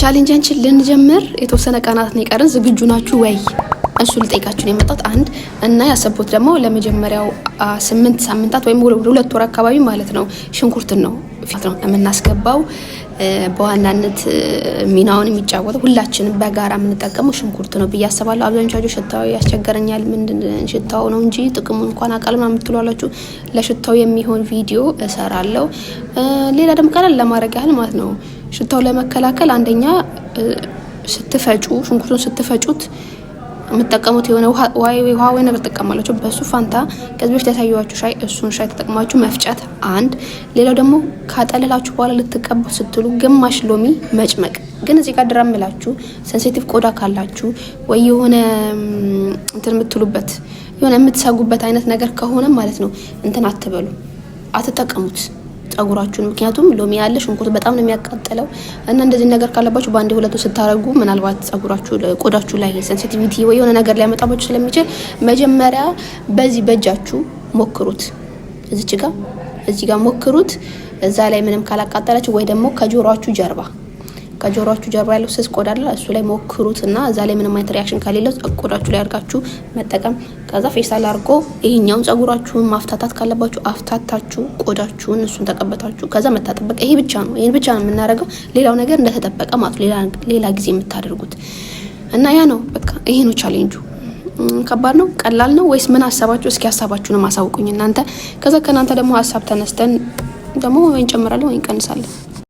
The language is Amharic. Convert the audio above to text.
ቻሌንጃችን ልንጀምር የተወሰነ ቀናት ነው የቀረን። ዝግጁ ናችሁ ወይ? እሱ ልጠይቃችሁ ነው የመጣሁት። አንድ እና ያሰብኩት ደግሞ ለመጀመሪያው 8 ሳምንታት ወይም 2 ወር አካባቢ ማለት ነው ሽንኩርትን ነው ፊት ነው የምናስገባው። በዋናነት ሚናውን የሚጫወተው ሁላችንም በጋራ የምንጠቀመው ሽንኩርት ነው ብዬ አስባለሁ። አብዛኞቻችሁ ሽታው ያስቸገረኛል ምንድን ሽታው ነው እንጂ ጥቅሙን እንኳን አቃልማ የምትሏላችሁ ለሽታው የሚሆን ቪዲዮ እሰራለሁ። ሌላ ደግሞ ቀለል ለማድረግ ያህል ማለት ነው ሽታው ለመከላከል አንደኛ ስትፈጩ ሽንኩርቱን ስትፈጩት የምትጠቀሙት የሆነ ውሃ ወይ ነገር ተጠቀማላችሁ። በሱ ፋንታ ከዚህ በፊት ያሳየኋችሁ ሻይ እሱን ሻይ ተጠቅማችሁ መፍጨት አንድ። ሌላው ደግሞ ካጠለላችሁ በኋላ ልትቀቡት ስትሉ ግማሽ ሎሚ መጭመቅ። ግን እዚህ ጋር ድራምላችሁ ሴንሲቲቭ ቆዳ ካላችሁ ወይ የሆነ እንትን የምትሉበት የሆነ የምትሰጉበት አይነት ነገር ከሆነ ማለት ነው እንትን አትበሉ፣ አትጠቀሙት ጸጉራችሁን። ምክንያቱም ሎሚ ያለ ሽንኩርት በጣም ነው የሚያቃጥለው እና እንደዚህ ነገር ካለባችሁ በአንድ ሁለቱ ስታረጉ ምናልባት ጸጉራችሁ ቆዳችሁ ላይ ሴንሲቲቪቲ ወይ የሆነ ነገር ሊያመጣባችሁ ስለሚችል መጀመሪያ በዚህ በእጃችሁ ሞክሩት። እዚህ ጋር ሞክሩት። እዛ ላይ ምንም ካላቃጠላችሁ ወይ ደግሞ ከጆሮአችሁ ጀርባ ያለው ስስ ቆዳ አለ እሱ ላይ ሞክሩትና እዛ ላይ ምንም አይነት ሪአክሽን ከሌለው ቆዳችሁ ላይ አርጋችሁ መጠቀም። ከዛ ፌስታል አርጎ ይሄኛውን ጸጉራችሁን ማፍታታት ካለባችሁ አፍታታችሁ ቆዳችሁን እሱን ተቀበታችሁ ከዛ መታጠበቅ። ይሄን ብቻ ነው የምናደርገው። ሌላው ነገር እንደተጠበቀ ማለት ሌላ ጊዜ የምታደርጉት እና ያ ነው በቃ ይሄ ነው ቻሌንጁ። ከባድ ነው ቀላል ነው ወይስ ምን ሐሳባችሁ? እስኪ ሐሳባችሁን ማሳውቁኝ እናንተ። ከዛ ከናንተ ደግሞ ሐሳብ ተነስተን ደግሞ ወይ እንጨምራለን ወይ እንቀንሳለን።